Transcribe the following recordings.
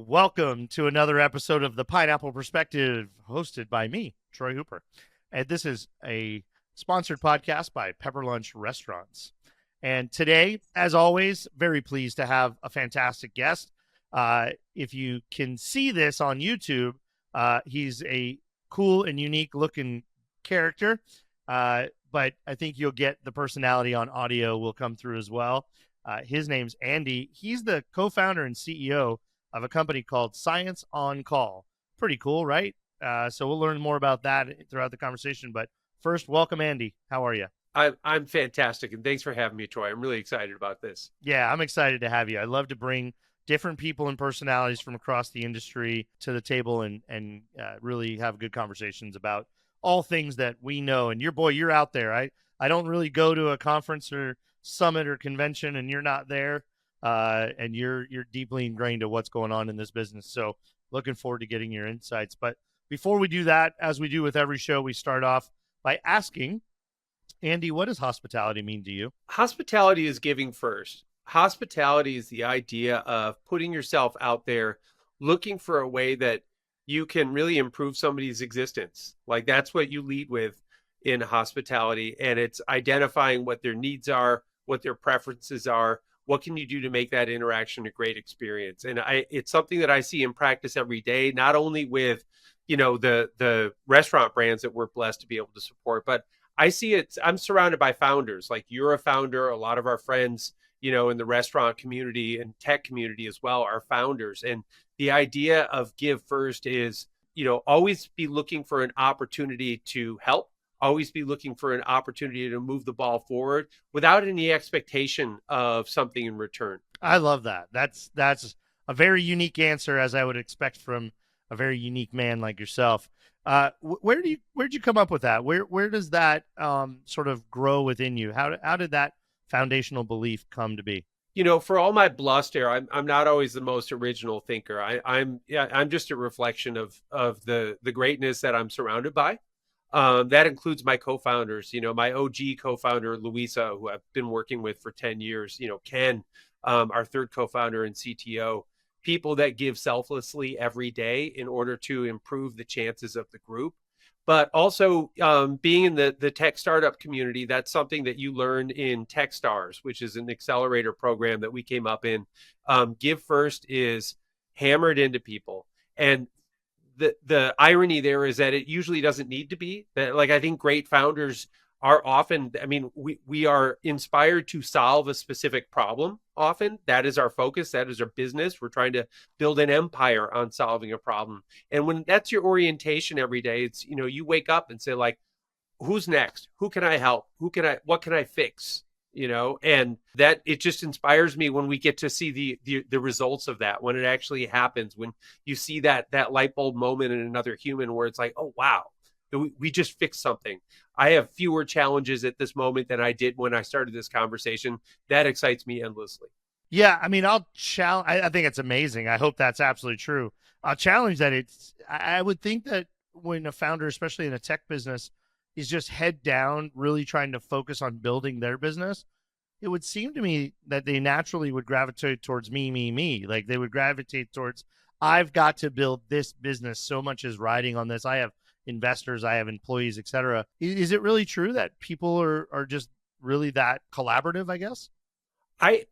Welcome to another episode of the Pineapple Perspective, hosted by me, Troy Hooper. And this is a sponsored podcast by Pepper Lunch Restaurants. And today, as always, very pleased to have a fantastic guest. If you can see this on YouTube, he's a cool and unique looking character. But I think you'll get the personality on audio will come through as well. His name's Andy. He's the co-founder and CEO of a company called Science on Call. Pretty cool, right? So we'll learn more about that throughout the conversation. But first, welcome, Andy. How are you? I'm fantastic, and thanks for having me, Troy. I'm really excited about this. Yeah, I'm excited to have you. I love to bring different people and personalities from across the industry to the table and really have good conversations about all things that we know. And you're out there. I don't really go to a conference or summit or convention, and you're not there. And you're deeply ingrained to what's going on in this business. So looking forward to getting your insights. But before we do that, as we do with every show, we start off by asking, Andy, what does hospitality mean to you? Hospitality is giving first. Hospitality is the idea of putting yourself out there, looking for a way that you can really improve somebody's existence. Like that's what you lead with in hospitality. And it's identifying what their needs are, what their preferences are. What can you do to make that interaction a great experience? And it's something that I see in practice every day, not only with, the restaurant brands that we're blessed to be able to support, but I see it. I'm surrounded by founders. Like you're a founder. A lot of our friends, in the restaurant community and tech community as well are founders. And the idea of give first is, always be looking for an opportunity to help. Always be looking for an opportunity to move the ball forward without any expectation of something in return. I love that. That's a very unique answer, as I would expect from a very unique man like yourself. Where'd you come up with that? Where does that sort of grow within you? How did that foundational belief come to be? For all my bluster, I'm not always the most original thinker. I'm just a reflection of the greatness that I'm surrounded by. That includes my co-founders, my OG co-founder, Louisa, who I've been working with for 10 years, Ken, our third co-founder and CTO, people that give selflessly every day in order to improve the chances of the group. But also being in the tech startup community, that's something that you learn in TechStars, which is an accelerator program that we came up in. Give first is hammered into people. And the irony there is that it usually doesn't need to be that. Like I think great founders are often, we are inspired to solve a specific problem. Often that is our focus. That is our business. We're trying to build an empire on solving a problem. And when that's your orientation every day, it's, you wake up and say like, who's next? Who can I help? What can I fix? And that it just inspires me when we get to see the results of that, when it actually happens, when you see that light bulb moment in another human where it's like, oh, wow, we just fixed something. I have fewer challenges at this moment than I did when I started this conversation. That excites me endlessly. Yeah, I'll challenge. I think it's amazing. I hope that's absolutely true. I'll challenge that. I would think that when a founder, especially in a tech business, is just head down, really trying to focus on building their business, it would seem to me that they naturally would gravitate towards me. Like they would gravitate towards, I've got to build this business. So much is riding on this. I have investors, I have employees, etc. Is it really true that people are just really that collaborative, I guess? I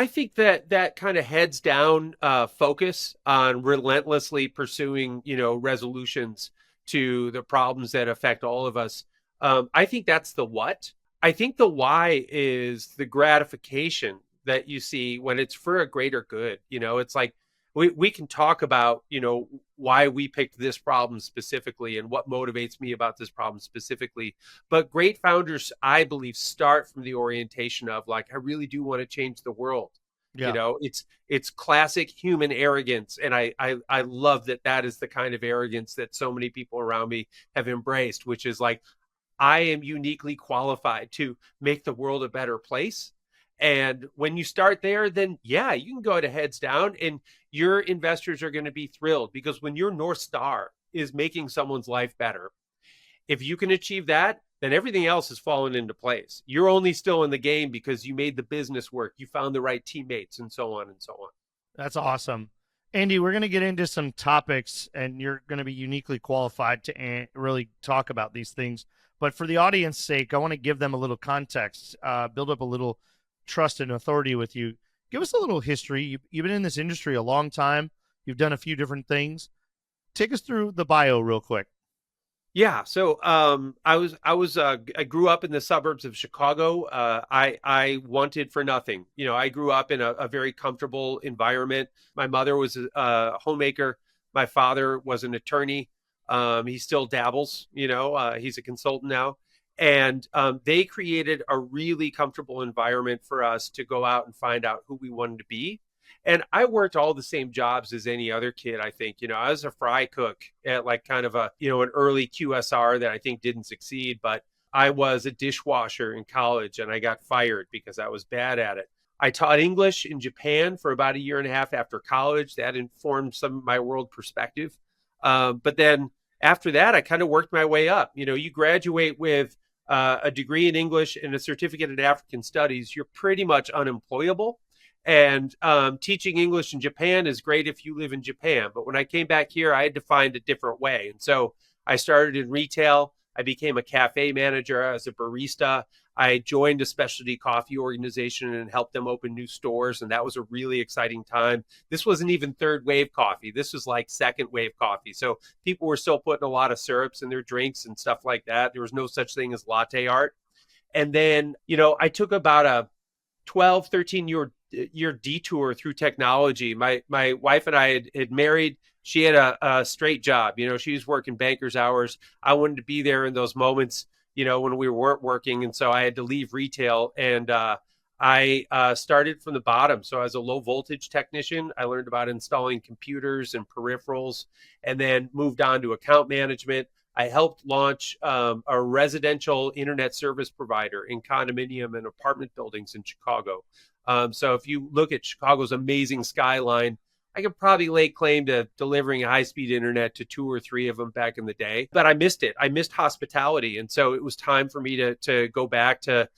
think that kind of heads down focus on relentlessly pursuing, resolutions to the problems that affect all of us. I think that's the what. I think the why is the gratification that you see when it's for a greater good. It's like we can talk about, why we picked this problem specifically and what motivates me about this problem specifically. But great founders, I believe, start from the orientation of like, I really do want to change the world. Yeah. It's classic human arrogance. And I love that is the kind of arrogance that so many people around me have embraced, which is like, I am uniquely qualified to make the world a better place. And when you start there, then yeah, you can go to heads down and your investors are going to be thrilled because when your North Star is making someone's life better, if you can achieve that, then everything else has fallen into place. You're only still in the game because you made the business work. You found the right teammates and so on and so on. That's awesome. Andy, we're going to get into some topics, and you're going to be uniquely qualified to really talk about these things. But for the audience's sake, I want to give them a little context, build up a little trust and authority with you. Give us a little history. You've been in this industry a long time. You've done a few different things. Take us through the bio real quick. Yeah, so I grew up in the suburbs of Chicago. I wanted for nothing. I grew up in a very comfortable environment. My mother was a homemaker. My father was an attorney. He still dabbles. He's a consultant now, and they created a really comfortable environment for us to go out and find out who we wanted to be. And I worked all the same jobs as any other kid, I think. I was a fry cook at like kind of an early QSR that I think didn't succeed, but I was a dishwasher in college and I got fired because I was bad at it. I taught English in Japan for about a year and a half after college. That informed some of my world perspective. But then after that, I kind of worked my way up. You graduate with a degree in English and a certificate in African studies, you're pretty much unemployable. And teaching English in Japan is great if you live in Japan. But when I came back here, I had to find a different way. And so I started in retail. I became a cafe manager as a barista. I joined a specialty coffee organization and helped them open new stores. And that was a really exciting time. This wasn't even third wave coffee. This was like second wave coffee. So people were still putting a lot of syrups in their drinks and stuff like that. There was no such thing as latte art. And then, I took about a 12, 13-year detour through technology. My wife and I had married. She had a straight job. She was working banker's hours. I wanted to be there in those moments, when we weren't working. And so I had to leave retail. And I started from the bottom. So as a low voltage technician, I learned about installing computers and peripherals, and then moved on to account management. I helped launch a residential internet service provider in condominium and apartment buildings in Chicago. So if you look at Chicago's amazing skyline, I could probably lay claim to delivering high-speed internet to 2 or 3 of them back in the day. But I missed it. I missed hospitality. And so it was time for me to go back to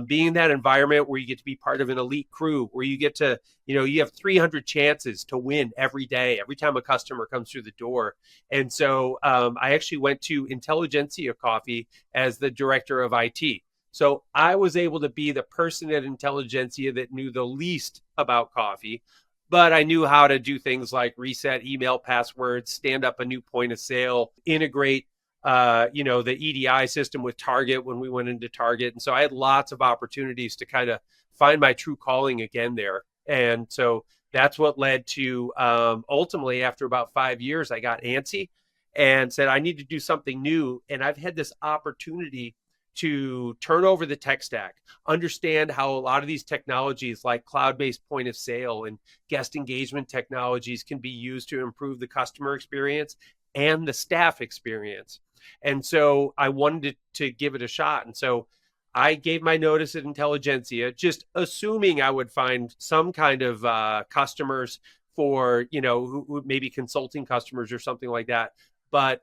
being in that environment where you get to be part of an elite crew, where you get to, you have 300 chances to win every day, every time a customer comes through the door. And so I actually went to Intelligentsia Coffee as the director of IT. So I was able to be the person at Intelligentsia that knew the least about coffee, but I knew how to do things like reset email passwords, stand up a new point of sale, integrate the EDI system with Target when we went into Target. And so I had lots of opportunities to kind of find my true calling again there. And so that's what led to ultimately, after about 5 years, I got antsy and said, I need to do something new. And I've had this opportunity to turn over the tech stack, understand how a lot of these technologies like cloud-based point of sale and guest engagement technologies can be used to improve the customer experience and the staff experience. And so I wanted to give it a shot. And so I gave my notice at Intelligentsia, just assuming I would find some kind of customers for, who maybe consulting customers or something like that. But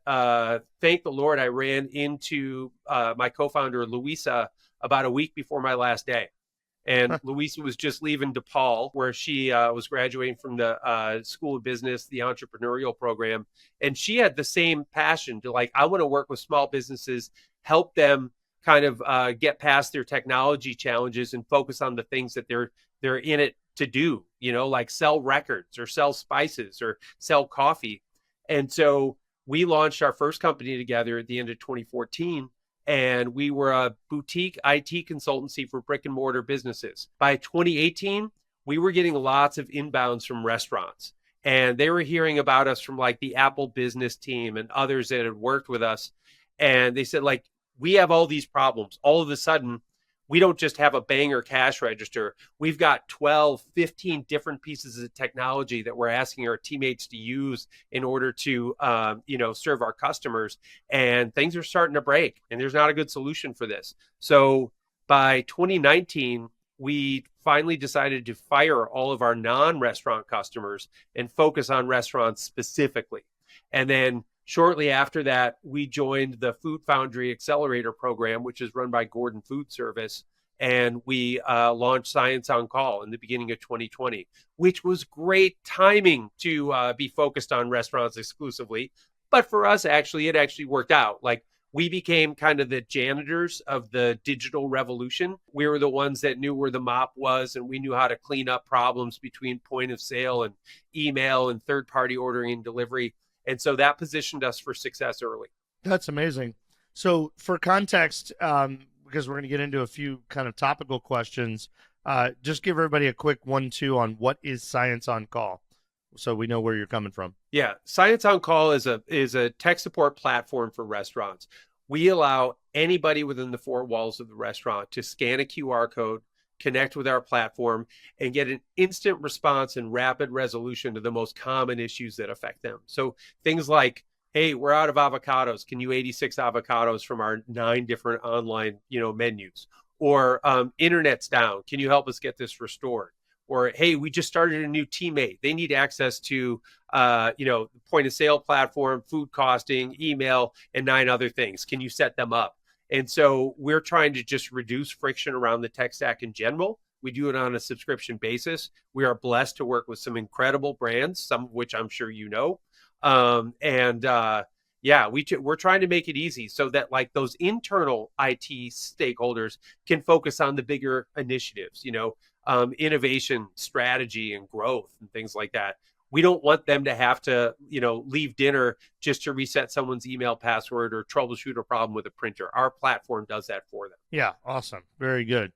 thank the Lord, I ran into my co-founder, Louisa, about a week before my last day. And Louisa was just leaving DePaul, where she was graduating from the School of Business, the entrepreneurial program. And she had the same passion to I want to work with small businesses, help them kind of get past their technology challenges and focus on the things that they're in it to do, like sell records or sell spices or sell coffee. And so we launched our first company together at the end of 2014. And we were a boutique IT consultancy for brick and mortar businesses. By 2018, we were getting lots of inbounds from restaurants. And they were hearing about us from the Apple business team and others that had worked with us. And they said, we have all these problems. All of a sudden, we don't just have a banger cash register. We've got 12, 15 different pieces of technology that we're asking our teammates to use in order to, serve our customers. And things are starting to break, and there's not a good solution for this. So by 2019, we finally decided to fire all of our non-restaurant customers and focus on restaurants specifically. And then shortly after that, we joined the Food Foundry Accelerator program, which is run by Gordon Food Service. and we launched Science on Call in the beginning of 2020, which was great timing to be focused on restaurants exclusively. But for us, actually, it actually worked out. Like, we became kind of the janitors of the digital revolution. We were the ones that knew where the mop was, and we knew how to clean up problems between point of sale and email and third party ordering and delivery. And so that positioned us for success early. That's amazing. So, for context, because we're going to get into a few kind of topical questions, just give everybody a quick 1-2 on what is Science on Call, so we know where you're coming from. Yeah, Science on Call is a tech support platform for restaurants. We allow anybody within the four walls of the restaurant to scan a QR code, connect with our platform, and get an instant response and rapid resolution to the most common issues that affect them. So things like, hey, we're out of avocados. Can you 86 avocados from our 9 different online, menus? Or internet's down. Can you help us get this restored? Or, hey, we just started a new teammate. They need access to, point of sale platform, food costing, email, and 9 other things. Can you set them up? And so we're trying to just reduce friction around the tech stack in general. We do it on a subscription basis. We are blessed to work with some incredible brands, some of which I'm sure you know. We're trying to make it easy so that like those internal IT stakeholders can focus on the bigger initiatives, innovation, strategy, and growth and things like that. We don't want them to have to, leave dinner just to reset someone's email password or troubleshoot a problem with a printer. Our platform does that for them. Yeah, awesome. Very good.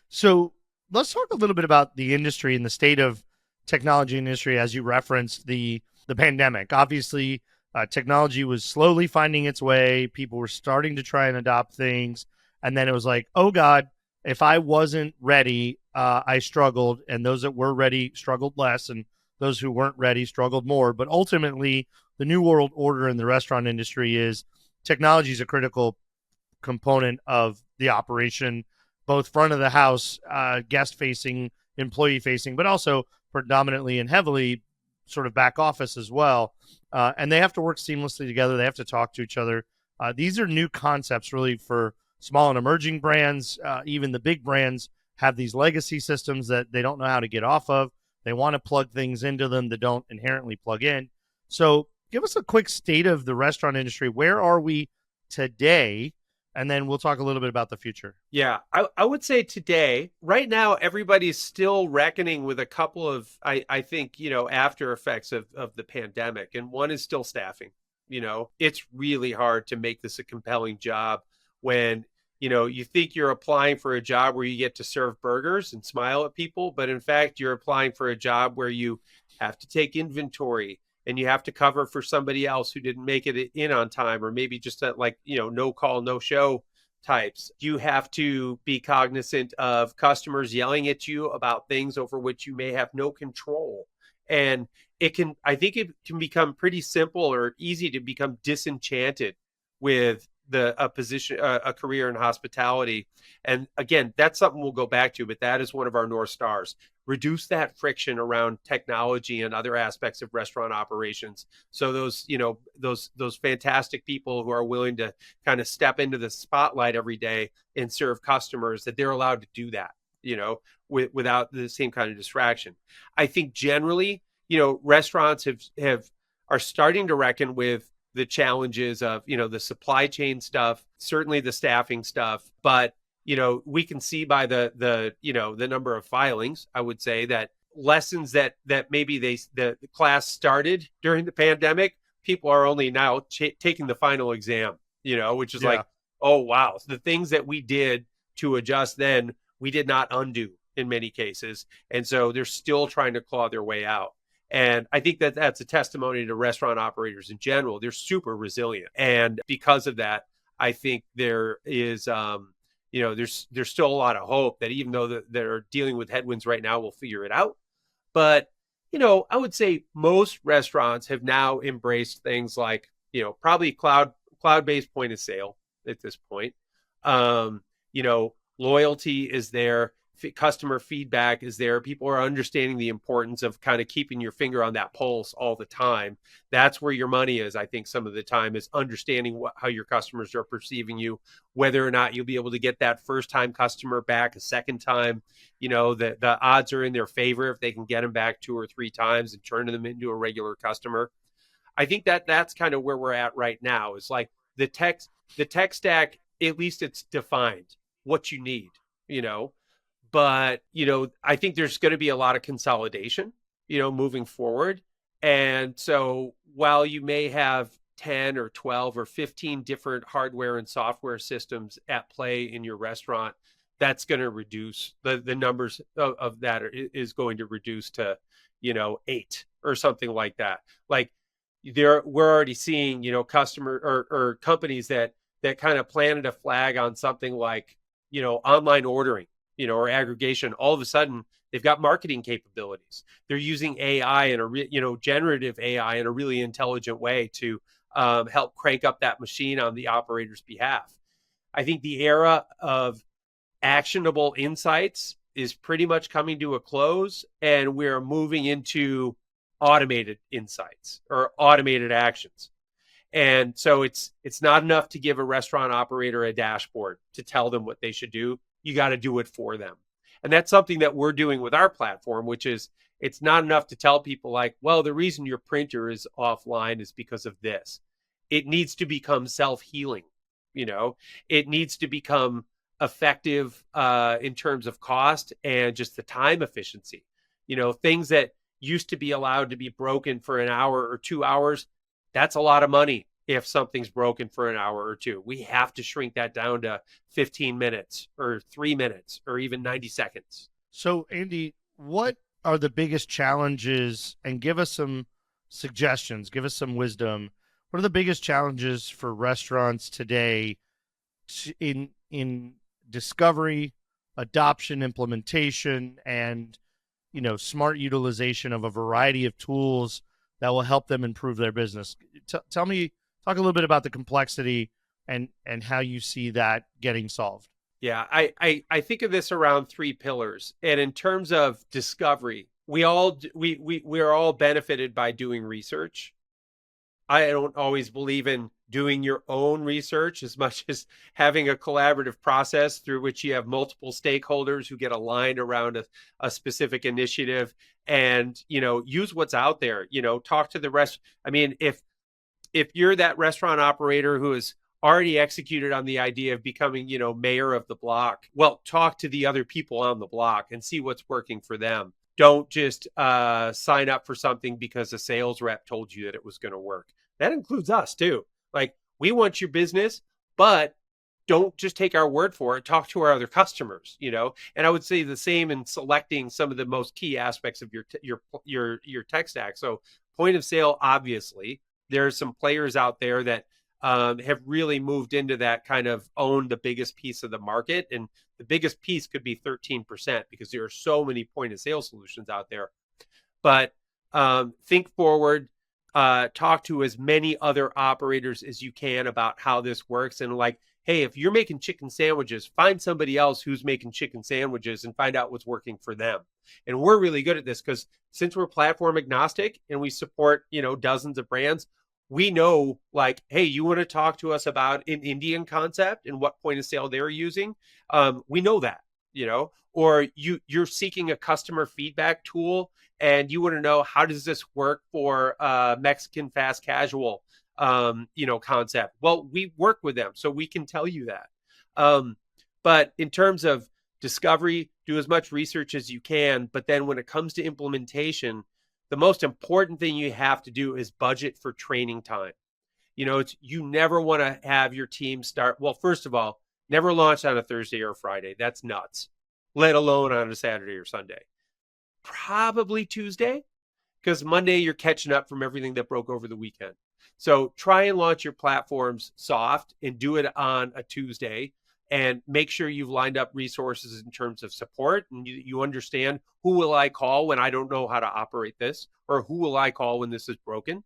So let's talk a little bit about the industry and the state of technology industry as you referenced the pandemic. Obviously, technology was slowly finding its way. People were starting to try and adopt things. And then it was like, oh, God, if I wasn't ready, I struggled. And those that were ready struggled less. And those who weren't ready struggled more. But ultimately, the new world order in the restaurant industry is technology is a critical component of the operation, both front of the house, guest facing, employee facing, but also predominantly and heavily sort of back office as well. And they have to work seamlessly together. They have to talk to each other. These are new concepts really for small and emerging brands. Even the big brands have these legacy systems that they don't know how to get off of. They want to plug things into them that don't inherently plug in. So give us a quick state of the restaurant industry. Where are we today? And then we'll talk a little bit about the future. Yeah, I would say today, right now, everybody's still reckoning with a couple of, I think, after effects of the pandemic. And one is still staffing. It's really hard to make this a compelling job when, you think you're applying for a job where you get to serve burgers and smile at people. But in fact, you're applying for a job where you have to take inventory and you have to cover for somebody else who didn't make it in on time, or maybe just no call, no show types. You have to be cognizant of customers yelling at you about things over which you may have no control. And I think it can become pretty simple or easy to become disenchanted with a career in hospitality. And again, that's something we'll go back to, but that is one of our North Stars. Reduce that friction around technology and other aspects of restaurant operations. So those fantastic people who are willing to kind of step into the spotlight every day and serve customers, that they're allowed to do that, without the same kind of distraction. I think generally, restaurants are starting to reckon with the challenges of, the supply chain stuff, certainly the staffing stuff. But, we can see by the number of filings, I would say, that lessons that maybe the class started during the pandemic, people are only now taking the final exam, which is like, oh, wow. So the things that we did to adjust then, we did not undo in many cases. And so they're still trying to claw their way out. And I think that that's a testimony to restaurant operators in general. They're super resilient. And because of that, I think there is, there's still a lot of hope that even though they're dealing with headwinds right now, we'll figure it out. But, I would say most restaurants have now embraced things like, probably cloud-based point of sale at this point. Loyalty is there. customer feedback is there. People are understanding the importance of kind of keeping your finger on that pulse all the time. That's where your money is, I think, some of the time, is understanding how your customers are perceiving you, whether or not you'll be able to get that first time customer back a second time. The odds are in their favor if they can get them back 2 or 3 times and turn them into a regular customer. I think that's kind of where we're at right now. It's like the tech stack, at least it's defined what you need, you know. But, I think there's going to be a lot of consolidation, moving forward. And so while you may have 10 or 12 or 15 different hardware and software systems at play in your restaurant, that's going to reduce the numbers of that is going to reduce to, 8 or something like that. Like we're already seeing, customer or companies that kind of planted a flag on something like, online ordering, or aggregation. All of a sudden, they've got marketing capabilities. They're using AI and generative AI in a really intelligent way to help crank up that machine on the operator's behalf. I think the era of actionable insights is pretty much coming to a close, and we're moving into automated insights or automated actions. And so it's not enough to give a restaurant operator a dashboard to tell them what they should do. You got to do it for them. And that's something that we're doing with our platform, which is it's not enough to tell people like, well, the reason your printer is offline is because of this. It needs to become self-healing. It needs to become effective in terms of cost and just the time efficiency. Things that used to be allowed to be broken for an hour or 2 hours, that's a lot of money. If something's broken for an hour or 2, we have to shrink that down to 15 minutes or 3 minutes or even 90 seconds. So, Andy, what are the biggest challenges? And give us some suggestions, give us some wisdom. What are the biggest challenges for restaurants today in discovery, adoption, implementation, and smart utilization of a variety of tools that will help them improve their business? Talk a little bit about the complexity and how you see that getting solved. Yeah, I think of this around 3 pillars. And in terms of discovery, we are all benefited by doing research. I don't always believe in doing your own research as much as having a collaborative process through which you have multiple stakeholders who get aligned around a specific initiative and, use what's out there, talk to the rest. I mean, if you're that restaurant operator who has already executed on the idea of becoming, mayor of the block, well, talk to the other people on the block and see what's working for them. Don't just sign up for something because a sales rep told you that it was going to work. That includes us too. Like, we want your business, but don't just take our word for it. Talk to our other customers, And I would say the same in selecting some of the most key aspects of your tech stack. So, point of sale, obviously, there's some players out there that have really moved into that, kind of own the biggest piece of the market. And the biggest piece could be 13% because there are so many point of sale solutions out there. But think forward, talk to as many other operators as you can about how this works. And like, hey, if you're making chicken sandwiches, find somebody else who's making chicken sandwiches and find out what's working for them. And we're really good at this because since we're platform agnostic and we support, dozens of brands, we know, like, hey, you want to talk to us about an Indian concept and what point of sale they're using? We know that, or you're seeking a customer feedback tool and you want to know, how does this work for Mexican fast casual, concept? Well, we work with them, so we can tell you that. But in terms of discovery, do as much research as you can. But then when it comes to implementation, the most important thing you have to do is budget for training time. You never want to have your team start. Well, first of all, never launch on a Thursday or Friday. That's nuts, let alone on a Saturday or Sunday. Probably Tuesday, because Monday you're catching up from everything that broke over the weekend. So try and launch your platforms soft and do it on a Tuesday. And make sure you've lined up resources in terms of support, and you understand, who will I call when I don't know how to operate this, or who will I call when this is broken?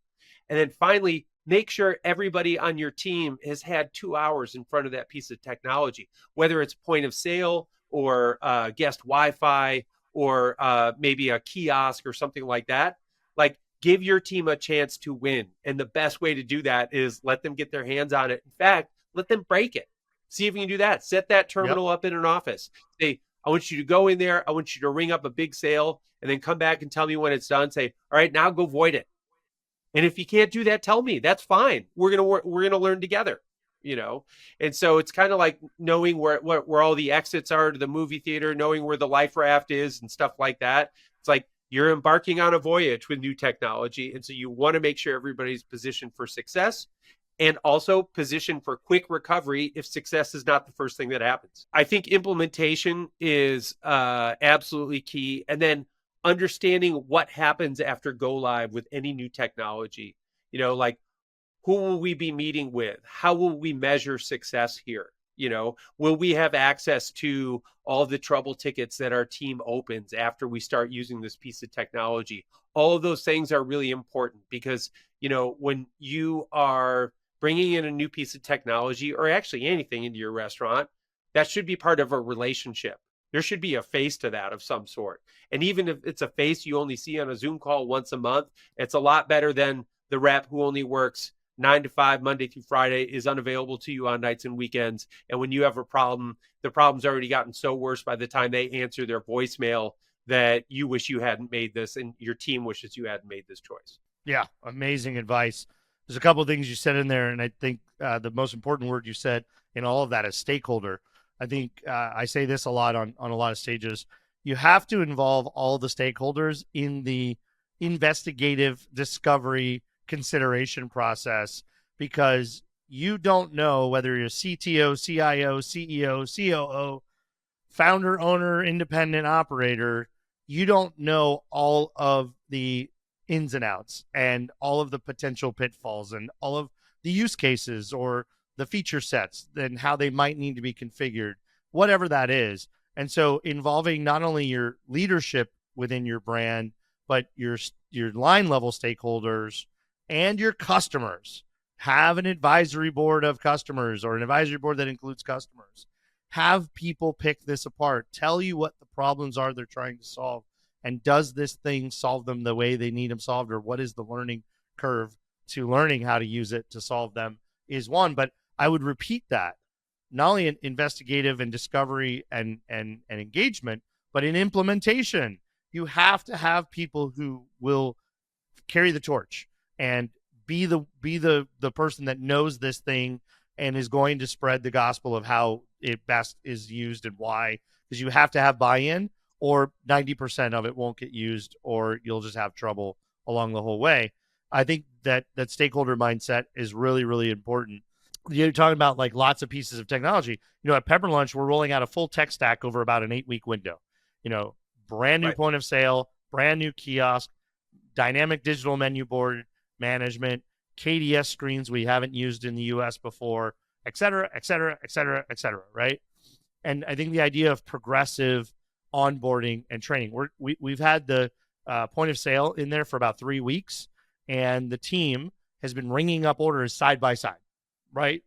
And then finally, make sure everybody on your team has had 2 hours in front of that piece of technology, whether it's point of sale or guest Wi-Fi or maybe a kiosk or something like that. Like, give your team a chance to win. And the best way to do that is let them get their hands on it. In fact, let them break it. See if you can do that. Set that Yep. terminal up in an office. Say, I want you to go in there. I want you to ring up a big sale and then come back and tell me when it's done. Say, all right, now go void it. And if you can't do that, tell me. That's fine. We're gonna learn together, you know. And so it's kind of like knowing where all the exits are to the movie theater, knowing where the life raft is, and stuff like that. It's like you're embarking on a voyage with new technology, and so you want to make sure everybody's positioned for success, and also position for quick recovery if success is not the first thing that happens. I think implementation is absolutely key. And then understanding what happens after go live with any new technology, like who will we be meeting with? How will we measure success here? Will we have access to all of the trouble tickets that our team opens after we start using this piece of technology? All of those things are really important because, when you are bringing in a new piece of technology or actually anything into your restaurant, that should be part of a relationship. There should be a face to that of some sort. And even if it's a face you only see on a Zoom call once a month, it's a lot better than the rep who only works 9 to 5, Monday through Friday, is unavailable to you on nights and weekends. And when you have a problem, the problem's already gotten so worse by the time they answer their voicemail that you wish you hadn't made this and your team wishes you hadn't made this choice. Yeah, amazing advice. There's a couple of things you said in there, and I think the most important word you said in all of that is stakeholder. I think I say this a lot on a lot of stages. You have to involve all the stakeholders in the investigative discovery consideration process, because you don't know whether you're CTO, CIO, CEO, COO, founder, owner, independent operator. You don't know all of the ins and outs and all of the potential pitfalls and all of the use cases or the feature sets and how they might need to be configured, whatever that is. And so involving not only your leadership within your brand, but your line level stakeholders and your customers. Have an advisory board of customers or an advisory board that includes customers. Have people pick this apart. Tell you what the problems are they're trying to solve. And does this thing solve them the way they need them solved? Or what is the learning curve to learning how to use it to solve them is one. But I would repeat that, not only in investigative and discovery and engagement, but in implementation. You have to have people who will carry the torch and be the person that knows this thing and is going to spread the gospel of how it best is used and why, because you have to have buy-in, or 90% of it won't get used, or you'll just have trouble along the whole way. I think that stakeholder mindset is really, really important. You're talking about like lots of pieces of technology. At Pepper Lunch, we're rolling out a full tech stack over about an 8-week window. Brand new point of sale, brand new kiosk, dynamic digital menu board management, KDS screens we haven't used in the US before, et cetera, et cetera, et cetera, et cetera, right? And I think the idea of progressive onboarding and training, we've had the point of sale in there for about 3 weeks, and the team has been ringing up orders side by side, right?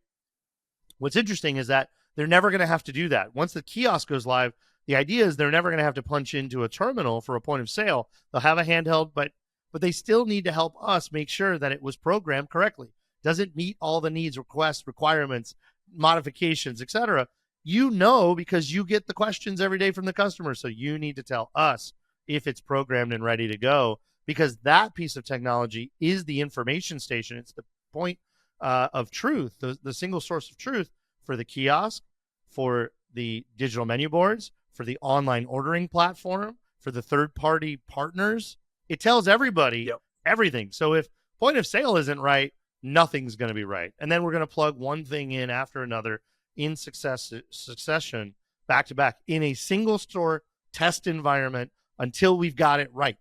What's interesting is that they're never going to have to do that. Once the kiosk goes live, the idea is they're never going to have to punch into a terminal for a point of sale. They'll have a handheld, but they still need to help us make sure that it was programmed correctly. Does it meet all the needs, requests, requirements, modifications, etc.? Because you get the questions every day from the customer. So you need to tell us if it's programmed and ready to go, because that piece of technology is the information station. It's the point of truth, the single source of truth for the kiosk, for the digital menu boards, for the online ordering platform, for the third-party partners. It tells everybody everything. So if point of sale isn't right, nothing's going to be right. And then we're going to plug one thing in after another in succession, back to back, in a single store test environment until we've got it right.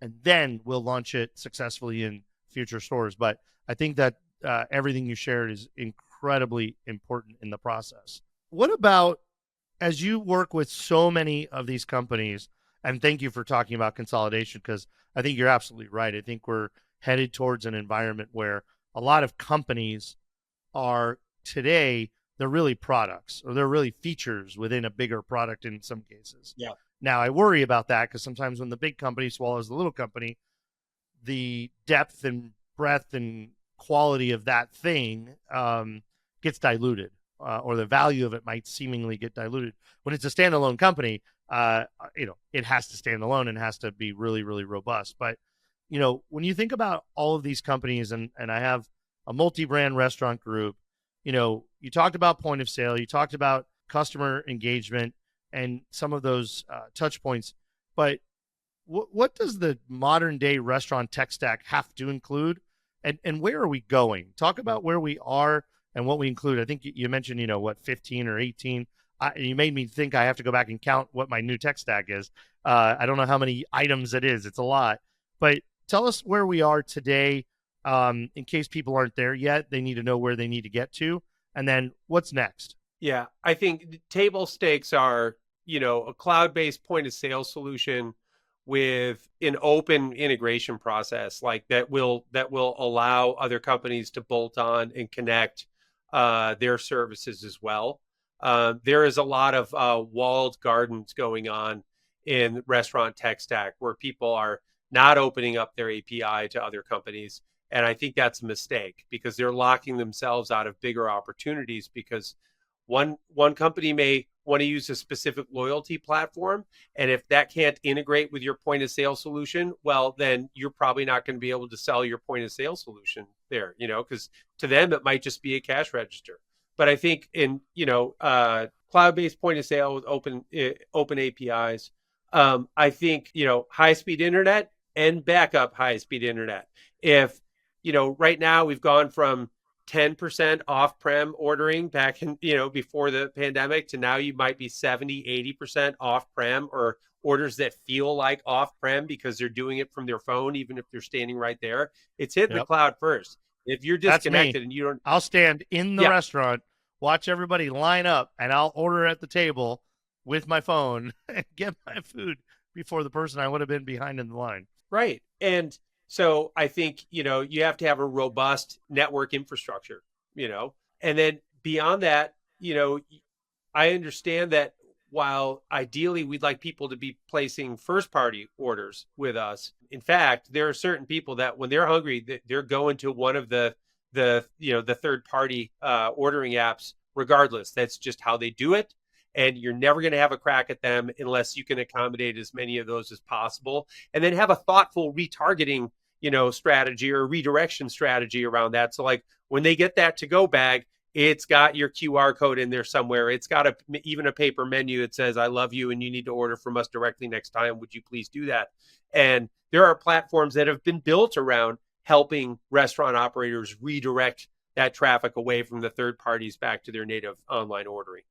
And then we'll launch it successfully in future stores. But I think that everything you shared is incredibly important in the process. What about, as you work with so many of these companies, and thank you for talking about consolidation, because I think you're absolutely right. I think we're headed towards an environment where a lot of companies are today they're really products, or they're really features within a bigger product in some cases. Yeah. Now, I worry about that because sometimes when the big company swallows the little company, the depth and breadth and quality of that thing gets diluted, or the value of it might seemingly get diluted. When it's a standalone company, it has to stand alone and has to be really, really robust. But, when you think about all of these companies, and I have a multi-brand restaurant group, you talked about point of sale, you talked about customer engagement and some of those touch points, but what does the modern day restaurant tech stack have to include, and where are we going? Talk about where we are and what we include. I think you mentioned, 15 or 18. You made me think I have to go back and count what my new tech stack is. I don't know how many items it is. It's a lot. But tell us where we are today, in case people aren't there yet. They need to know where they need to get to. And then what's next? Yeah, I think table stakes are, a cloud-based point of sale solution with an open integration process like that will allow other companies to bolt on and connect their services as well. There is a lot of walled gardens going on in restaurant tech stack where people are not opening up their API to other companies. And I think that's a mistake because they're locking themselves out of bigger opportunities because one company may want to use a specific loyalty platform. And if that can't integrate with your point of sale solution, well, then you're probably not going to be able to sell your point of sale solution there, because to them, it might just be a cash register. But I think in, cloud-based point of sale with open APIs, I think, high-speed internet and backup high-speed internet. If, right now we've gone from 10% off-prem ordering back in, before the pandemic to now you might be 70, 80% off-prem, or orders that feel like off-prem because they're doing it from their phone, even if they're standing right there. It's hitting the cloud first. If you're disconnected and you don't, I'll stand in the restaurant, watch everybody line up, and I'll order at the table with my phone and get my food before the person I would have been behind in the line. Right. And so I think, you have to have a robust network infrastructure, and then beyond that, I understand that while ideally we'd like people to be placing first party orders with us, in fact, there are certain people that when they're hungry, they're going to one of the third party ordering apps, regardless. That's just how they do it. And you're never going to have a crack at them unless you can accommodate as many of those as possible. And then have a thoughtful retargeting, strategy or redirection strategy around that. So like when they get that to-go bag, it's got your QR code in there somewhere. It's got even a paper menu that says, I love you and you need to order from us directly next time. Would you please do that? And there are platforms that have been built around helping restaurant operators redirect that traffic away from the third parties back to their native online ordering.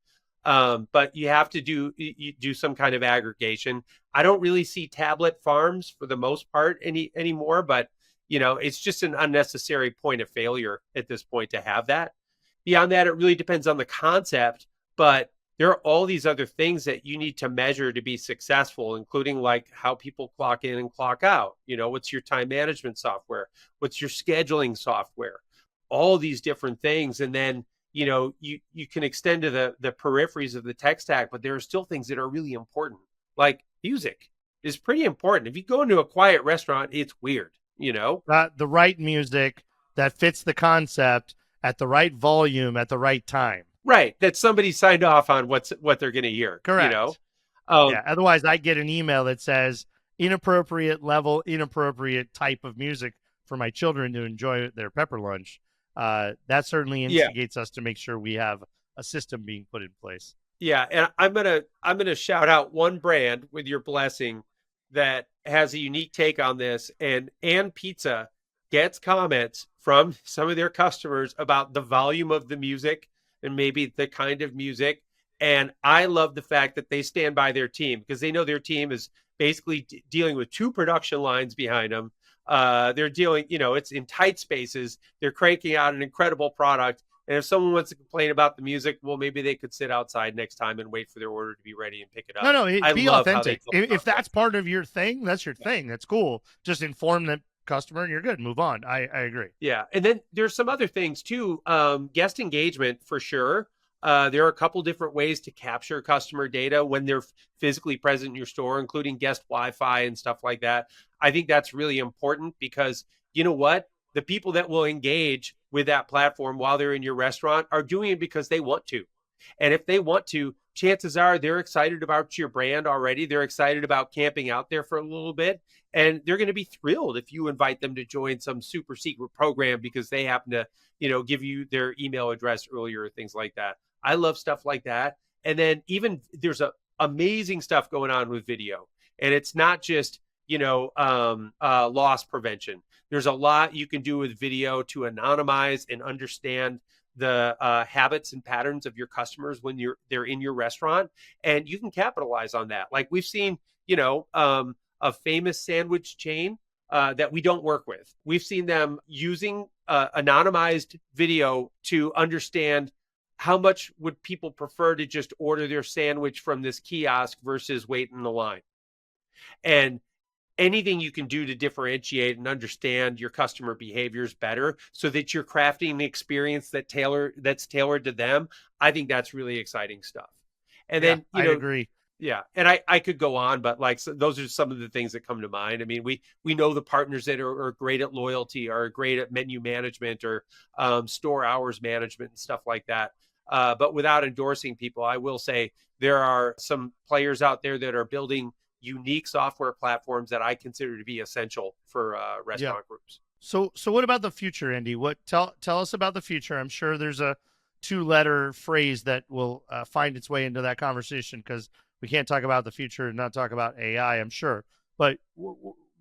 But you have to do some kind of aggregation. I don't really see tablet farms for the most part anymore, but it's just an unnecessary point of failure at this point to have that. Beyond that, it really depends on the concept, but there are all these other things that you need to measure to be successful, including like how people clock in and clock out. What's your time management software? What's your scheduling software? All these different things. And then you can extend to the peripheries of the tech stack, but there are still things that are really important. Like music is pretty important. If you go into a quiet restaurant, it's weird, the right music that fits the concept at the right volume at the right time. Right. That somebody signed off on what they're going to hear. Correct. Otherwise I get an email that says inappropriate level, inappropriate type of music for my children to enjoy their pepper lunch. That certainly instigates us to make sure we have a system being put in place. Yeah, and I'm gonna shout out one brand with your blessing that has a unique take on this. And Pizza gets comments from some of their customers about the volume of the music and maybe the kind of music. And I love the fact that they stand by their team because they know their team is basically dealing with 2 production lines behind them. They're dealing, it's in tight spaces. They're cranking out an incredible product. And if someone wants to complain about the music, well, maybe they could sit outside next time and wait for their order to be ready and pick it up. No, be authentic. If that's part of your thing, that's your thing. That's cool. Just inform the customer and you're good. Move on. I agree. Yeah. And then there's some other things too. Guest engagement for sure. There are a couple different ways to capture customer data when they're physically present in your store, including guest Wi-Fi and stuff like that. I think that's really important because you know what? The people that will engage with that platform while they're in your restaurant are doing it because they want to. And if they want to, chances are they're excited about your brand already. They're excited about camping out there for a little bit. And they're going to be thrilled if you invite them to join some super secret program because they happen to, give you their email address earlier, things like that. I love stuff like that. And then even there's amazing stuff going on with video. And it's not just, loss prevention. There's a lot you can do with video to anonymize and understand the habits and patterns of your customers when they're in your restaurant, and you can capitalize on that. Like we've seen, a famous sandwich chain that we don't work with. We've seen them using anonymized video to understand how much would people prefer to just order their sandwich from this kiosk versus wait in the line. And anything you can do to differentiate and understand your customer behaviors better so that you're crafting the experience that's tailored to them. I think that's really exciting stuff. And then, I agree. Yeah. And I could go on, but so those are some of the things that come to mind. I mean, we know the partners that are great at loyalty, are great at menu management or store hours management and stuff like that. But without endorsing people, I will say there are some players out there that are building unique software platforms that I consider to be essential for restaurant groups. So what about the future, Andy? Tell us about the future. I'm sure there's a 2-letter phrase that will find its way into that conversation because we can't talk about the future and not talk about AI, I'm sure. But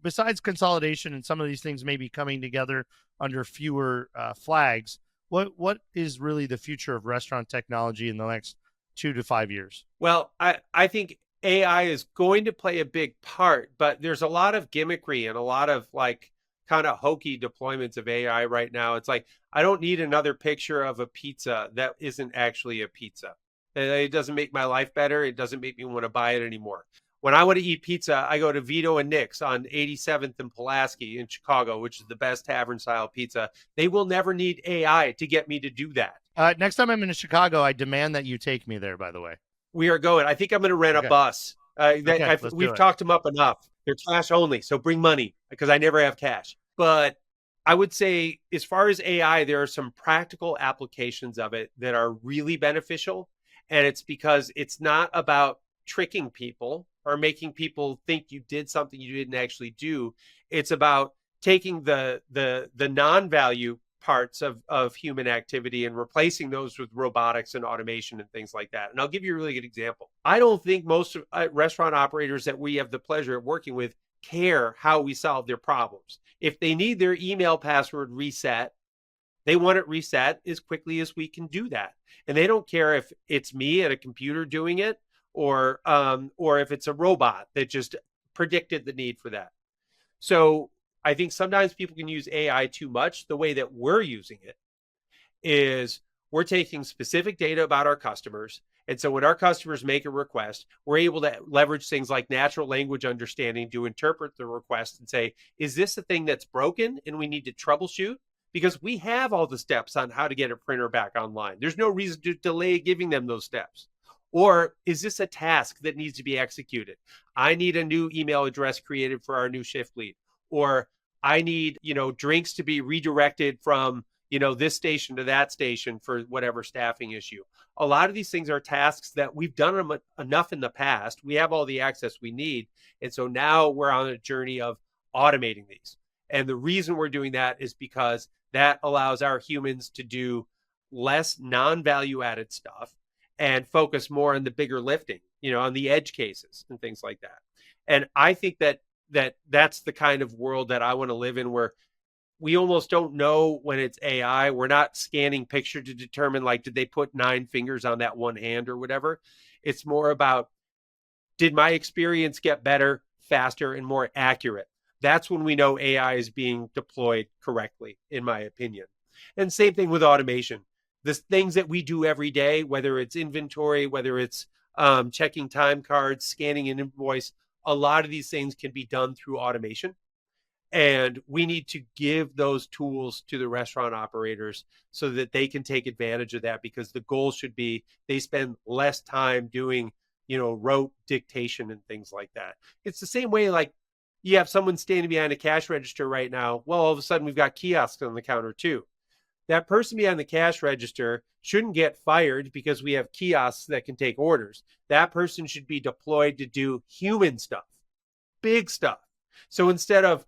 besides consolidation and some of these things maybe coming together under fewer flags, what is really the future of restaurant technology in the next 2 to 5 years? Well, I think AI is going to play a big part, but there's a lot of gimmickry and a lot of kind of hokey deployments of AI right now. It's like, I don't need another picture of a pizza that isn't actually a pizza. It doesn't make my life better. It doesn't make me want to buy it anymore. When I want to eat pizza, I go to Vito and Nick's on 87th and Pulaski in Chicago, which is the best tavern style pizza. They will never need AI to get me to do that. Next time I'm in Chicago, I demand that you take me there, by the way. We are going. I think I'm going to rent a bus. We've talked them up enough. They're cash only, so bring money because I never have cash. But I would say as far as AI, there are some practical applications of it that are really beneficial. And it's because it's not about tricking people or making people think you did something you didn't actually do. It's about taking the non-value parts of human activity and replacing those with robotics and automation and things like that. And I'll give you a really good example. I don't think most restaurant operators that we have the pleasure of working with care how we solve their problems. If they need their email password reset, they want it reset as quickly as we can do that. And they don't care if it's me at a computer doing it or if it's a robot that just predicted the need for that. So I think sometimes people can use AI too much. The way that we're using it is we're taking specific data about our customers. And so when our customers make a request, we're able to leverage things like natural language understanding to interpret the request and say, is this a thing that's broken and we need to troubleshoot? Because we have all the steps on how to get a printer back online. There's no reason to delay giving them those steps. Or is this a task that needs to be executed? I need a new email address created for our new shift lead. Or I need, drinks to be redirected from, this station to that station for whatever staffing issue. A lot of these things are tasks that we've done enough in the past. We have all the access we need. And so now we're on a journey of automating these. And the reason we're doing that is because that allows our humans to do less non-value added stuff and focus more on the bigger lifting, on the edge cases and things like that. And I think that's the kind of world that I want to live in, where we almost don't know when it's AI. We're not scanning picture to determine, did they put 9 fingers on that one hand or whatever. It's more about, did my experience get better, faster, and more accurate? That's when we know AI is being deployed correctly, in my opinion. And same thing with automation. The things that we do every day, whether it's inventory, whether it's checking time cards, scanning an invoice, a lot of these things can be done through automation. And we need to give those tools to the restaurant operators so that they can take advantage of that, because the goal should be they spend less time doing, rote dictation and things like that. It's the same way, like, you have someone standing behind a cash register right now. Well, all of a sudden we've got kiosks on the counter too. That person behind the cash register shouldn't get fired because we have kiosks that can take orders. That person should be deployed to do human stuff, big stuff. So instead of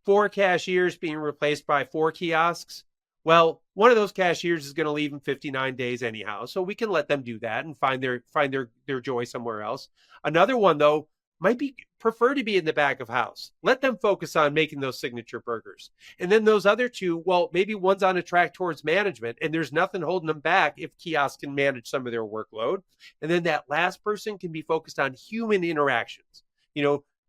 4 cashiers being replaced by 4 kiosks, well, one of those cashiers is going to leave in 59 days anyhow, so we can let them do that and find their joy somewhere else. Another one, though, might be prefer to be in the back of house. Let them focus on making those signature burgers. And then those other two, well, maybe one's on a track towards management, and there's nothing holding them back if kiosks can manage some of their workload. And then that last person can be focused on human interactions,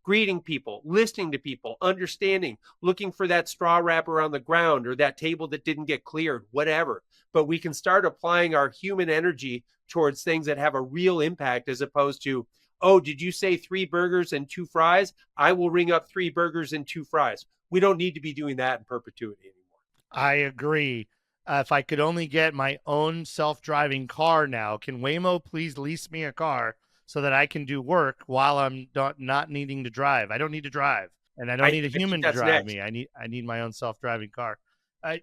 greeting people, listening to people, understanding, looking for that straw wrapper on the ground or that table that didn't get cleared, whatever. But we can start applying our human energy towards things that have a real impact, as opposed to, oh, did you say 3 burgers and 2 fries? I will ring up 3 burgers and 2 fries. We don't need to be doing that in perpetuity anymore. I agree. If I could only get my own self-driving car now, can Waymo please lease me a car so that I can do work while I'm not needing to drive? I don't need to drive, and I don't need a human to drive me. I need my own self-driving car.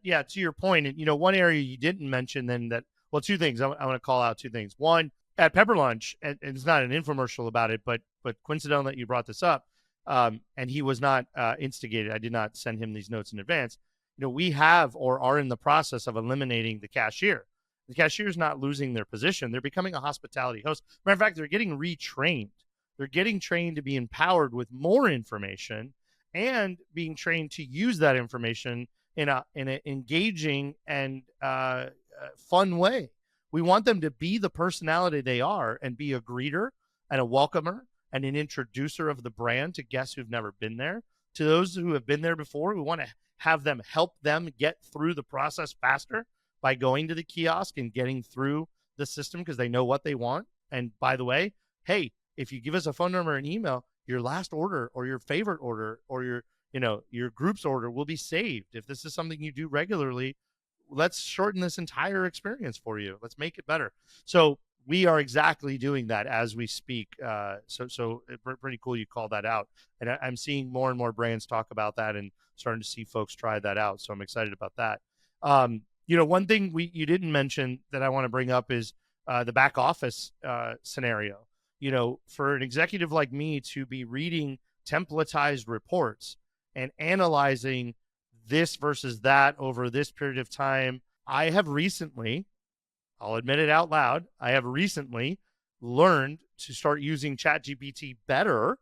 Yeah, to your point, and one area you didn't mention then well, 2 things. I want to call out 2 things. One, at Pepper Lunch, and it's not an infomercial about it, but coincidental that you brought this up, and he was not instigated. I did not send him these notes in advance. We have or are in the process of eliminating the cashier. The cashier is not losing their position. They're becoming a hospitality host. Matter of fact, they're getting retrained. They're getting trained to be empowered with more information and being trained to use that information in an engaging and fun way. We want them to be the personality they are and be a greeter and a welcomer and an introducer of the brand to guests who've never been there. To those who have been there before, we want to have them help them get through the process faster by going to the kiosk and getting through the system because they know what they want. And by the way, hey, if you give us a phone number and email, your last order or your favorite order or your group's order will be saved. If this is something you do regularly, let's shorten this entire experience for you. Let's make it better. So we are exactly doing that as we speak. So pretty cool you called that out. And I'm seeing more and more brands talk about that and starting to see folks try that out. So I'm excited about that. One thing you didn't mention that I want to bring up is the back office scenario. For an executive like me to be reading templatized reports and analyzing this versus that over this period of time, I have recently, I'll admit it out loud, I have recently learned to start using ChatGPT better.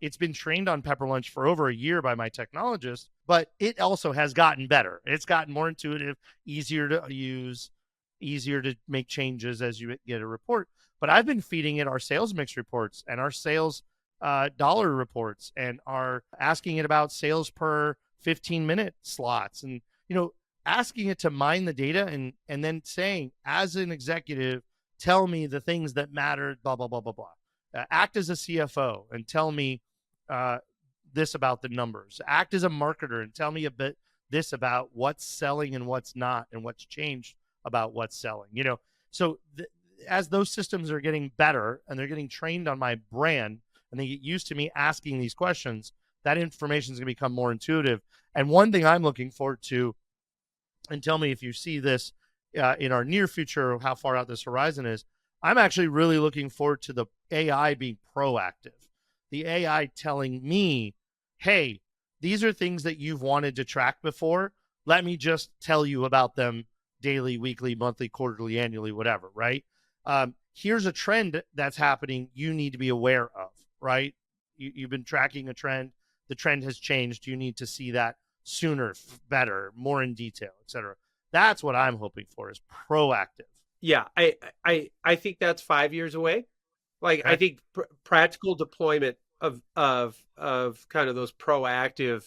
It's been trained on Pepper Lunch for over a year by my technologist, but it also has gotten better. It's gotten more intuitive, easier to use, easier to make changes as you get a report. But I've been feeding it our sales mix reports and our sales dollar reports and are asking it about sales per 15-minute slots and, asking it to mine the data and then saying, as an executive, tell me the things that matter, blah, blah, blah, blah, blah. Act as a CFO and tell me this about the numbers. Act as a marketer and tell me a bit this about what's selling and what's not and what's changed about what's selling. So as those systems are getting better and they're getting trained on my brand and they get used to me asking these questions, that information is going to become more intuitive. And one thing I'm looking forward to, and tell me if you see this in our near future, how far out this horizon is, I'm actually really looking forward to the AI being proactive. The AI telling me, hey, these are things that you've wanted to track before. Let me just tell you about them daily, weekly, monthly, quarterly, annually, whatever, right? Here's a trend that's happening you need to be aware of, right? You've been tracking a trend. The trend has changed. You need to see that sooner, better, more in detail, etc. That's what I'm hoping for, is proactive. Yeah, I think that's 5 years away. Like, okay. I think practical deployment of kind of those proactive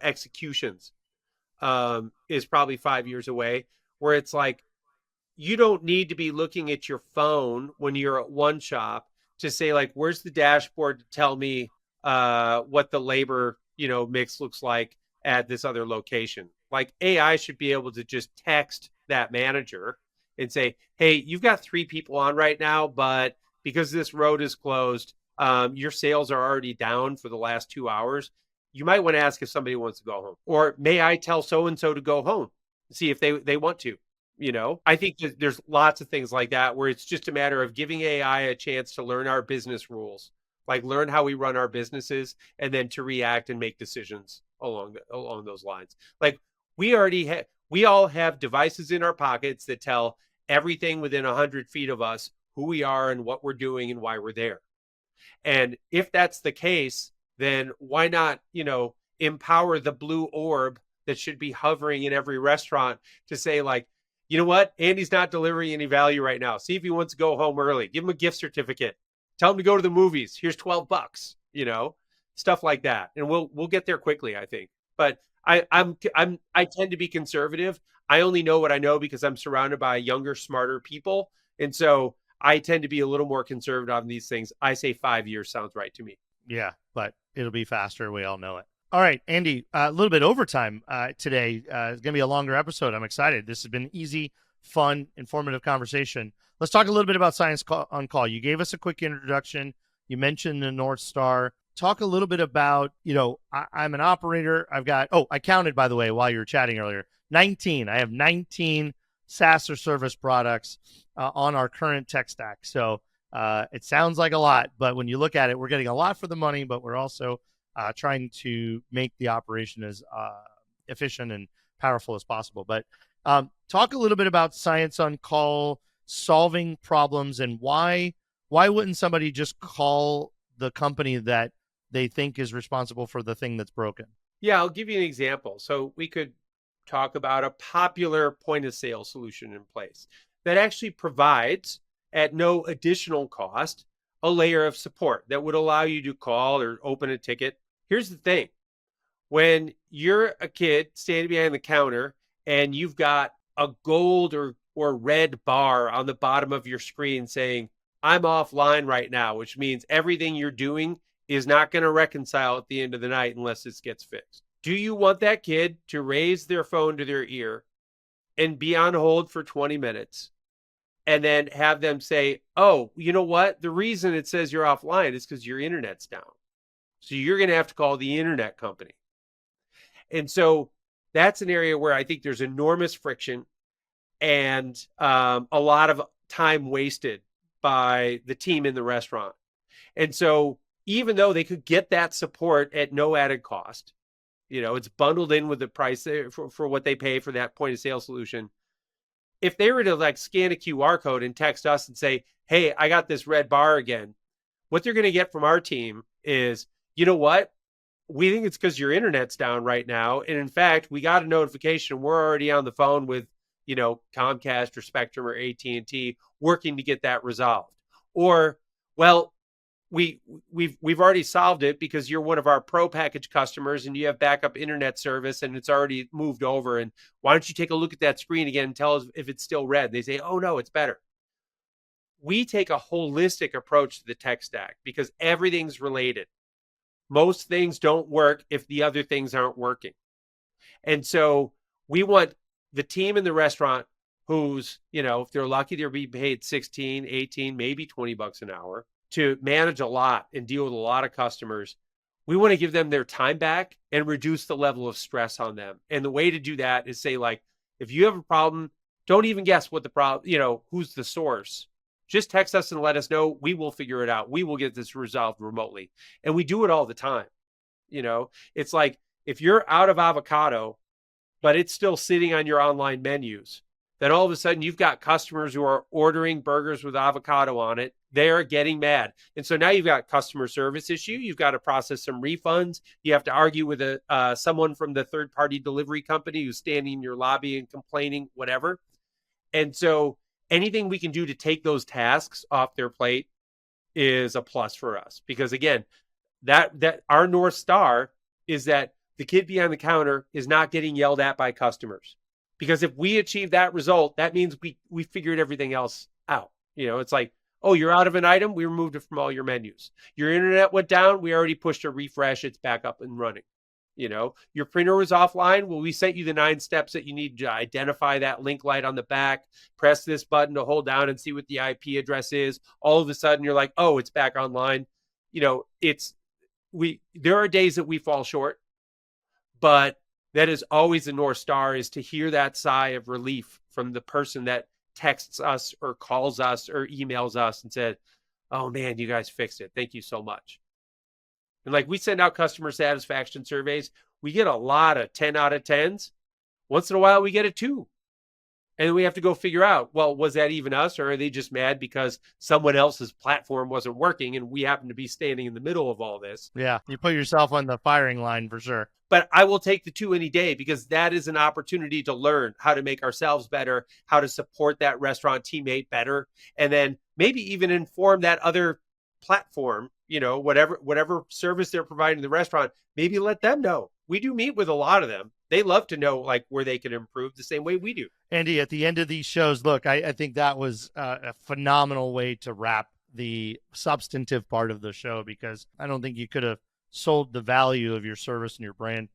executions is probably 5 years away, where it's like you don't need to be looking at your phone when you're at one shop to say, like, where's the dashboard to tell me what the labor mix looks like at this other location. Like AI should be able to just text that manager and say, hey, you've got 3 people on right now, but because this road is closed, your sales are already down for the last 2 hours. You might want to ask if somebody wants to go home, or may I tell so and so to go home, see if they want to. I think that there's lots of things like that where it's just a matter of giving AI a chance to learn our business rules, like learn how we run our businesses, and then to react and make decisions along those lines. Like we all have devices in our pockets that tell everything within 100 feet of us who we are and what we're doing and why we're there. And if that's the case, then why not, empower the blue orb that should be hovering in every restaurant to say, like, you know what? Andy's not delivering any value right now. See if he wants to go home early. Give him a gift certificate. Tell him to go to the movies. Here's $12, stuff like that. And we'll get there quickly, I think. But I tend to be conservative. I only know what I know because I'm surrounded by younger, smarter people. And so I tend to be a little more conservative on these things. I say 5 years sounds right to me. Yeah, but it'll be faster. We all know it. All right, Andy, a little bit overtime today. It's going to be a longer episode. I'm excited. This has been easy, fun, informative conversation. Let's talk a little bit about Science on Call. You gave us a quick introduction. You mentioned the North Star. Talk a little bit about, I'm an operator. I counted, by the way, while you were chatting earlier, 19. I have 19 SaaS or service products on our current tech stack. So it sounds like a lot, but when you look at it, we're getting a lot for the money, but we're also trying to make the operation as efficient and powerful as possible. But talk a little bit about Science on Call, solving problems, and why wouldn't somebody just call the company that they think is responsible for the thing that's broken? Yeah, I'll give you an example. So we could talk about a popular point of sale solution in place that actually provides, at no additional cost, a layer of support that would allow you to call or open a ticket. Here's the thing. When you're a kid standing behind the counter and you've got a gold or red bar on the bottom of your screen saying, I'm offline right now, which means everything you're doing is not going to reconcile at the end of the night unless this gets fixed. Do you want that kid to raise their phone to their ear and be on hold for 20 minutes and then have them say, oh, you know what? The reason it says you're offline is because your internet's down. So you're going to have to call the internet company. And so that's an area where I think there's enormous friction and a lot of time wasted by the team in the restaurant. And so even though they could get that support at no added cost, it's bundled in with the price for what they pay for that point of sale solution. If they were to scan a QR code and text us and say, hey, I got this red bar again, what they're going to get from our team is, you know what? We think it's because your internet's down right now. And in fact, we got a notification. We're already on the phone with, Comcast or Spectrum or AT&T working to get that resolved. Or, well, we've already solved it because you're one of our pro package customers and you have backup internet service and it's already moved over. And why don't you take a look at that screen again and tell us if it's still red? They say, oh no, it's better. We take a holistic approach to the tech stack because everything's related. Most things don't work if the other things aren't working. And so we want the team in the restaurant who's, if they're lucky, they're being paid 16, 18, maybe $20 an hour to manage a lot and deal with a lot of customers. We want to give them their time back and reduce the level of stress on them. And the way to do that is say, if you have a problem, don't even guess what the problem, who's the source. Just text us and let us know. We will figure it out. We will get this resolved remotely. And we do it all the time. It's like if you're out of avocado, but it's still sitting on your online menus, then all of a sudden you've got customers who are ordering burgers with avocado on it. They're getting mad. And so now you've got customer service issue. You've got to process some refunds. You have to argue with someone from the third-party delivery company who's standing in your lobby and complaining, whatever. And so anything we can do to take those tasks off their plate is a plus for us. Because again, that our North Star is that the kid behind the counter is not getting yelled at by customers. Because if we achieve that result, that means we figured everything else out. It's like, oh, you're out of an item. We removed it from all your menus. Your internet went down. We already pushed a refresh. It's back up and running. Your printer was offline. Well, we sent you the 9 steps that you need to identify that link light on the back, press this button to hold down and see what the IP address is. All of a sudden you're like, oh, it's back online. There are days that we fall short, but that is always the North Star, is to hear that sigh of relief from the person that texts us or calls us or emails us and said, oh man, you guys fixed it. Thank you so much. And like, we send out customer satisfaction surveys. We get a lot of 10 out of 10s. Once in a while, we get a 2. And we have to go figure out, well, was that even us, or are they just mad because someone else's platform wasn't working and we happen to be standing in the middle of all this? Yeah, you put yourself on the firing line for sure. But I will take the 2 any day, because that is an opportunity to learn how to make ourselves better, how to support that restaurant teammate better, and then maybe even inform that other platform, whatever service they're providing the restaurant, maybe let them know. We do meet with a lot of them. They love to know like where they can improve the same way we do. Andy, at the end of these shows, look, I think that was a phenomenal way to wrap the substantive part of the show, because I don't think you could have sold the value of your service and your brand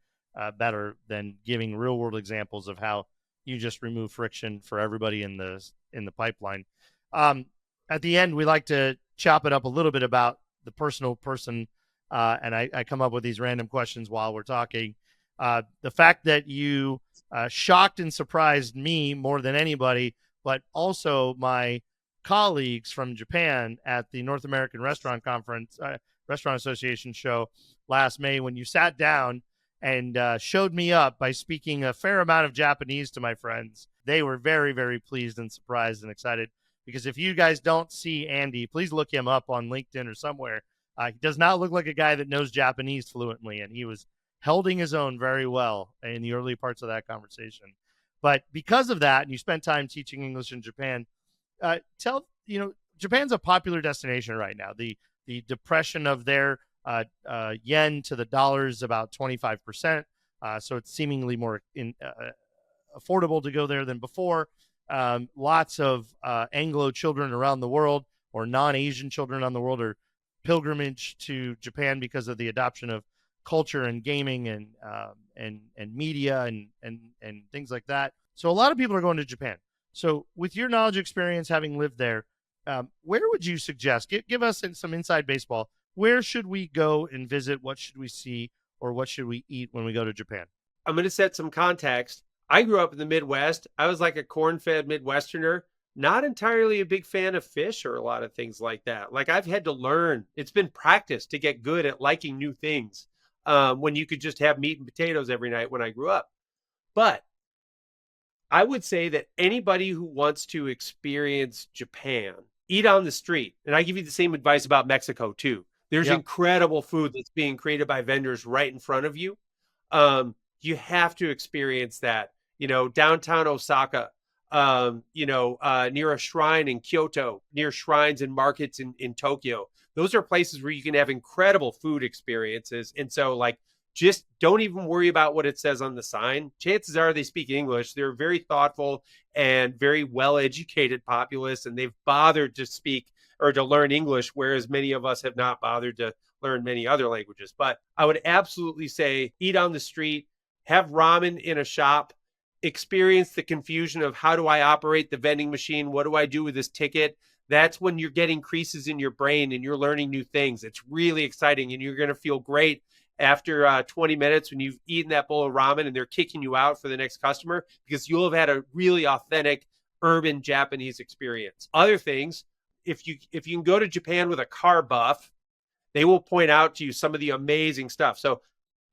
better than giving real world examples of how you just remove friction for everybody in the pipeline. At the end, we like to chop it up a little bit about the personal person, and I come up with these random questions while we're talking. The fact that you shocked and surprised me more than anybody, but also my colleagues from Japan at the North American Restaurant Association show last May, when you sat down and showed me up by speaking a fair amount of Japanese to my friends. They were very, very pleased and surprised and excited, because if you guys don't see Andy, please look him up on LinkedIn or somewhere. He does not look like a guy that knows Japanese fluently, and he was holding his own very well in the early parts of that conversation. But because of that, and you spent time teaching English in Japan, Japan's a popular destination right now. The depression of their yen to the dollar is about 25%. So it's seemingly more affordable to go there than before. Lots of Anglo children around the world, or non-Asian children around the world, are pilgrimage to Japan because of the adoption of culture and gaming and media and things like that. So a lot of people are going to Japan. So with your knowledge, experience, having lived there, where would you suggest? Give us some inside baseball. Where should we go and visit? What should we see, or what should we eat when we go to Japan? I'm going to set some context. I grew up in the Midwest. I was like a corn-fed Midwesterner, not entirely a big fan of fish or a lot of things like that. Like, I've had to learn. It's been practice to get good at liking new things, when you could just have meat and potatoes every night when I grew up. But I would say that anybody who wants to experience Japan, eat on the street. And I give you the same advice about Mexico too. There's incredible food that's being created by vendors right in front of you. You have to experience that. Downtown Osaka, near a shrine in Kyoto, near shrines and markets in Tokyo. Those are places where you can have incredible food experiences. And so, like, just don't even worry about what it says on the sign. Chances are they speak English. They're very thoughtful and very well-educated populace, and they've bothered to speak or to learn English, whereas many of us have not bothered to learn many other languages. But I would absolutely say eat on the street, have ramen in a shop, experience the confusion of, how do I operate the vending machine? What do I do with this ticket? That's when you're getting creases in your brain and you're learning new things. It's really exciting, and you're going to feel great after 20 minutes when you've eaten that bowl of ramen and they're kicking you out for the next customer, because you'll have had a really authentic urban Japanese experience. Other things, if you can go to Japan with a car buff, they will point out to you some of the amazing stuff. So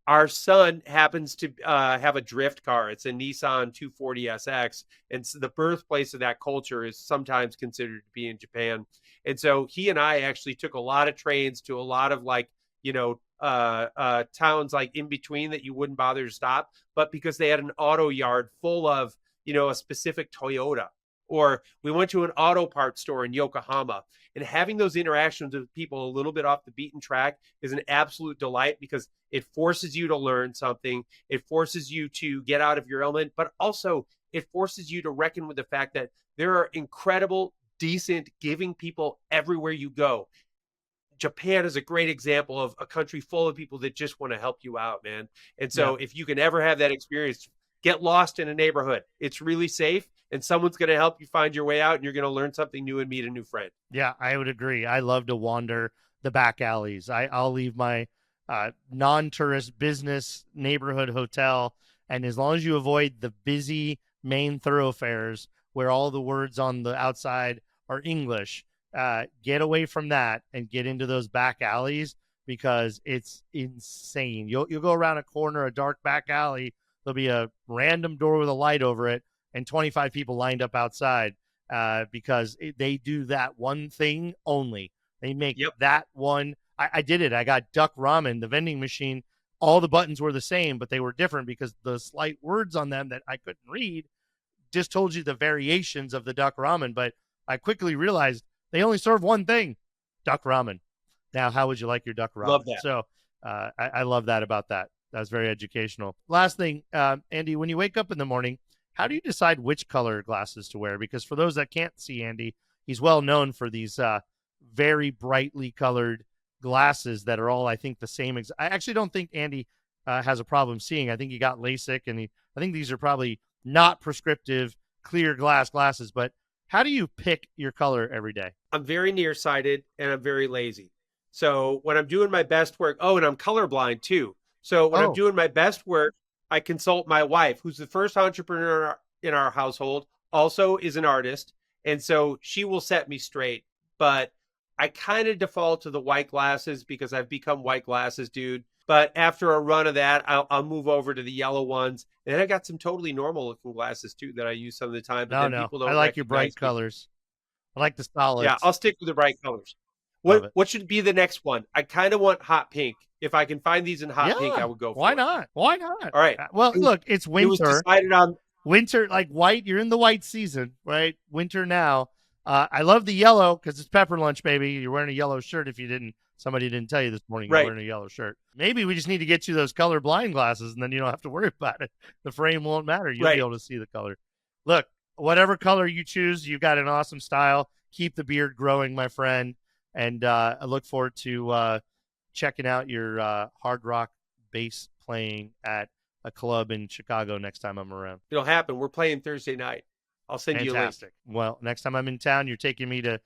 our son happens to have a drift car. It's a Nissan 240SX. And so the birthplace of that culture is sometimes considered to be in Japan. And so he and I actually took a lot of trains to a lot of towns like in between that you wouldn't bother to stop, but because they had an auto yard full of, a specific Toyota. Or we went to an auto parts store in Yokohama, and having those interactions with people a little bit off the beaten track is an absolute delight, because it forces you to learn something. It forces you to get out of your element, but also it forces you to reckon with the fact that there are incredible, decent, giving people everywhere you go. Japan is a great example of a country full of people that just want to help you out, man. And so if you can ever have that experience, get lost in a neighborhood. It's really safe, and someone's going to help you find your way out, and you're going to learn something new and meet a new friend. Yeah, I would agree. I love to wander the back alleys. I'll leave my non-tourist business neighborhood hotel, and as long as you avoid the busy main thoroughfares where all the words on the outside are English, get away from that and get into those back alleys because it's insane. You'll go around a corner, a dark back alley. There'll be a random door with a light over it and 25 people lined up outside because they do that one thing only. They make that one. I did it. I got duck ramen, the vending machine. All the buttons were the same, but they were different because the slight words on them that I couldn't read just told you the variations of the duck ramen. But I quickly realized they only serve one thing, duck ramen. Now, how would you like your duck ramen? Love that. So I love that about that. That was very educational. Last thing, Andy, when you wake up in the morning, how do you decide which color glasses to wear? Because for those that can't see Andy, he's well known for these very brightly colored glasses that are all, I think, the same. I actually don't think Andy has a problem seeing. I think he got LASIK, and I think these are probably not prescriptive clear glass glasses. But how do you pick your color every day? I'm very nearsighted and I'm very lazy. So when I'm doing my best work, and I'm colorblind too. So when I'm doing my best work, I consult my wife, who's the first entrepreneur in our household, also is an artist. And so she will set me straight. But I kind of default to the white glasses because I've become white glasses dude. But after a run of that, I'll move over to the yellow ones. And then I got some totally normal looking glasses too that I use some of the time. But people don't I like your bright colors. I like the solids. Yeah, I'll stick with the bright colors. What should be the next one? I kind of want hot pink. If I can find these in hot pink, I would go for it. Why not? Why not? All right. Well, look, it's winter. It was decided on winter, like white. You're in the white season, right? Winter now. I love the yellow because it's pepper lunch, baby. You're wearing a yellow shirt. If somebody didn't tell you this morning, you're wearing a yellow shirt. Maybe we just need to get you those color blind glasses, and then you don't have to worry about it. The frame won't matter. You'll be able to see the color. Look, whatever color you choose, you've got an awesome style. Keep the beard growing, my friend. And I look forward to checking out your hard rock bass playing at a club in Chicago next time I'm around. It'll happen. We're playing Thursday night. I'll send you a link. Well, next time I'm in town, you're taking me to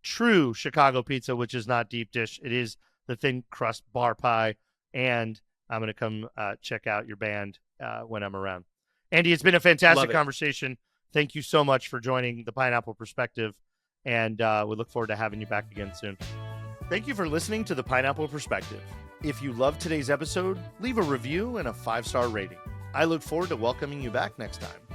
true Chicago pizza, which is not deep dish. It is the thin crust bar pie. And I'm going to come check out your band when I'm around. Andy, it's been a fantastic conversation. Thank you so much for joining the Pineapple Perspective. And we look forward to having you back again soon. Thank you for listening to the Pineapple Perspective. If you loved today's episode, leave a review and a 5-star rating. I look forward to welcoming you back next time.